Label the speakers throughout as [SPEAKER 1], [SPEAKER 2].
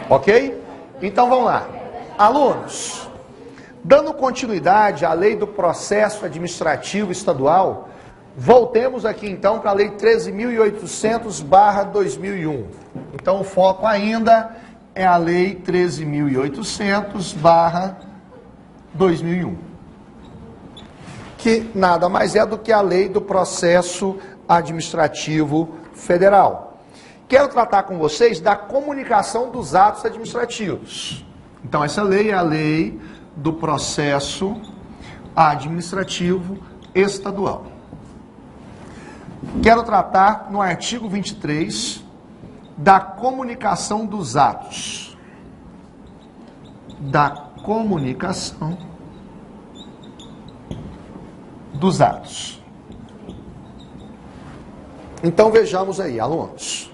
[SPEAKER 1] Ok? Então vamos lá. Alunos, dando continuidade à lei do processo administrativo estadual, voltemos aqui então para a lei 13.800/2001. Então o foco ainda é a lei 13.800/2001, que nada mais é do que a lei do processo administrativo federal. Quero tratar com vocês da comunicação dos atos administrativos. Então, essa lei é a lei do processo administrativo estadual. Quero tratar no artigo 23 da comunicação dos atos. Da comunicação dos atos. Então, vejamos aí, alunos.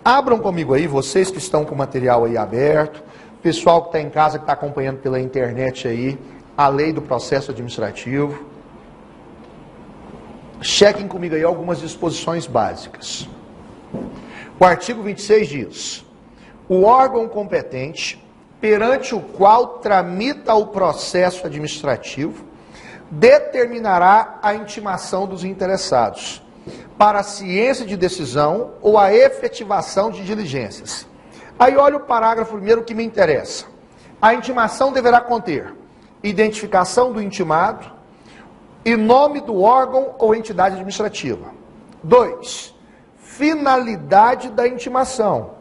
[SPEAKER 1] Abram comigo aí, vocês que estão com o material aí aberto, pessoal que está em casa, que está acompanhando pela internet aí, a lei do processo administrativo. Chequem comigo aí algumas disposições básicas. O artigo 26 diz: o órgão competente, perante o qual tramita o processo administrativo, determinará a intimação dos interessados para a ciência de decisão ou a efetivação de diligências. Aí olha o parágrafo primeiro que me interessa. A intimação deverá conter identificação do intimado e nome do órgão ou entidade administrativa. 2. Finalidade da intimação.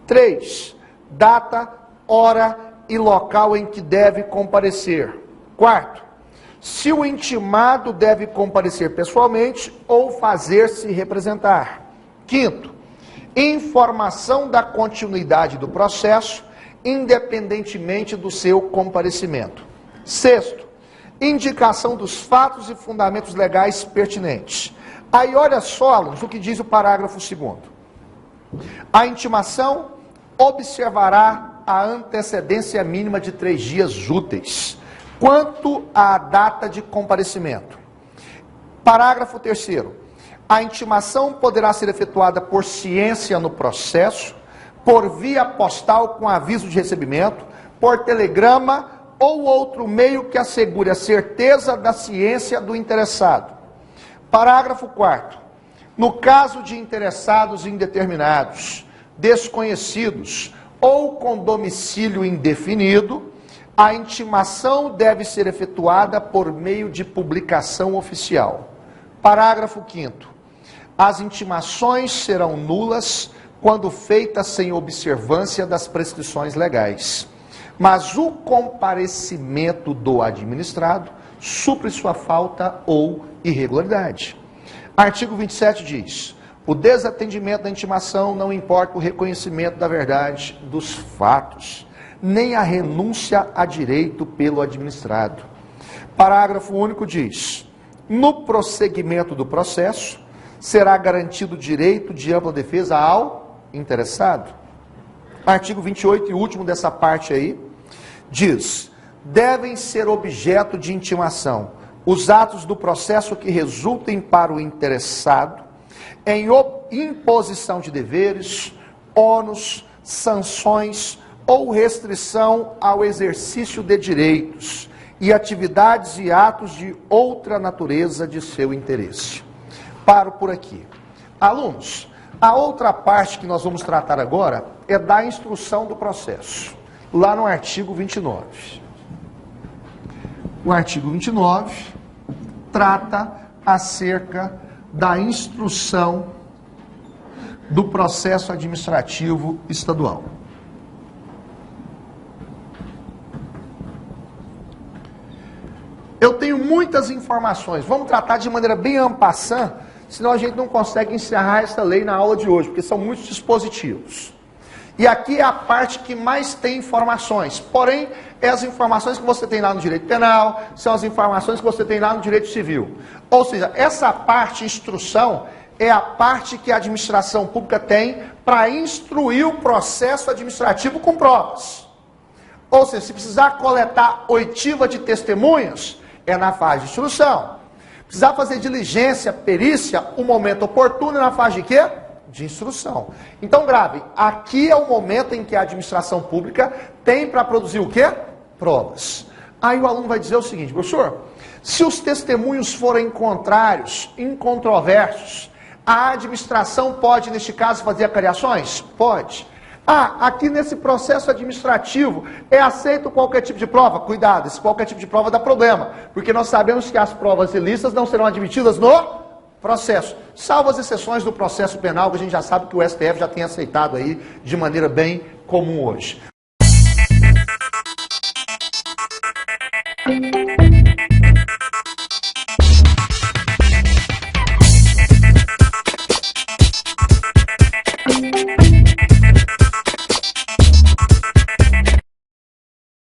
[SPEAKER 1] 3. Data, hora e local em que deve comparecer. 4. Se o intimado deve comparecer pessoalmente ou fazer-se representar. 5º, informação da continuidade do processo, independentemente do seu comparecimento. 6º, indicação dos fatos e fundamentos legais pertinentes. Aí olha só, alunos, o que diz o parágrafo 2º. A intimação observará a antecedência mínima de 3 dias úteis quanto à data de comparecimento. Parágrafo 3º. A intimação poderá ser efetuada por ciência no processo, por via postal com aviso de recebimento, por telegrama ou outro meio que assegure a certeza da ciência do interessado. Parágrafo 4º. No caso de interessados indeterminados, desconhecidos ou com domicílio indefinido, a intimação deve ser efetuada por meio de publicação oficial. Parágrafo 5º. As intimações serão nulas quando feitas sem observância das prescrições legais, mas o comparecimento do administrado supre sua falta ou irregularidade. Artigo 27 diz: o desatendimento da intimação não importa o reconhecimento da verdade dos fatos, nem a renúncia a direito pelo administrado. Parágrafo único diz: no prosseguimento do processo, será garantido o direito de ampla defesa ao interessado. Artigo 28 e último dessa parte aí, diz: devem ser objeto de intimação os atos do processo que resultem para o interessado em imposição de deveres, ônus, sanções ou restrição ao exercício de direitos e atividades e atos de outra natureza de seu interesse. Paro por aqui. Alunos, a outra parte que nós vamos tratar agora é da instrução do processo, lá no artigo 29. O artigo 29 trata acerca da instrução do processo administrativo estadual. Eu tenho muitas informações, vamos tratar de maneira bem en passant, senão a gente não consegue encerrar essa lei na aula de hoje, porque são muitos dispositivos. E aqui é a parte que mais tem informações, porém, é as informações que você tem lá no direito penal, são as informações que você tem lá no direito civil. Ou seja, essa parte, instrução, é a parte que a administração pública tem para instruir o processo administrativo com provas. Ou seja, se precisar coletar oitiva de testemunhas, é na fase de instrução. Precisar fazer diligência, perícia, o momento oportuno é na fase de quê? De instrução. Então, grave, aqui é o momento em que a administração pública tem para produzir o quê? Provas. Aí o aluno vai dizer o seguinte: professor, se os testemunhos forem contrários, incontroversos, a administração pode, neste caso, fazer acariações? Pode. Aqui nesse processo administrativo é aceito qualquer tipo de prova? Cuidado, esse qualquer tipo de prova dá problema, porque nós sabemos que as provas ilícitas não serão admitidas no processo, salvo as exceções do processo penal, que a gente já sabe que o STF já tem aceitado aí de maneira bem comum hoje.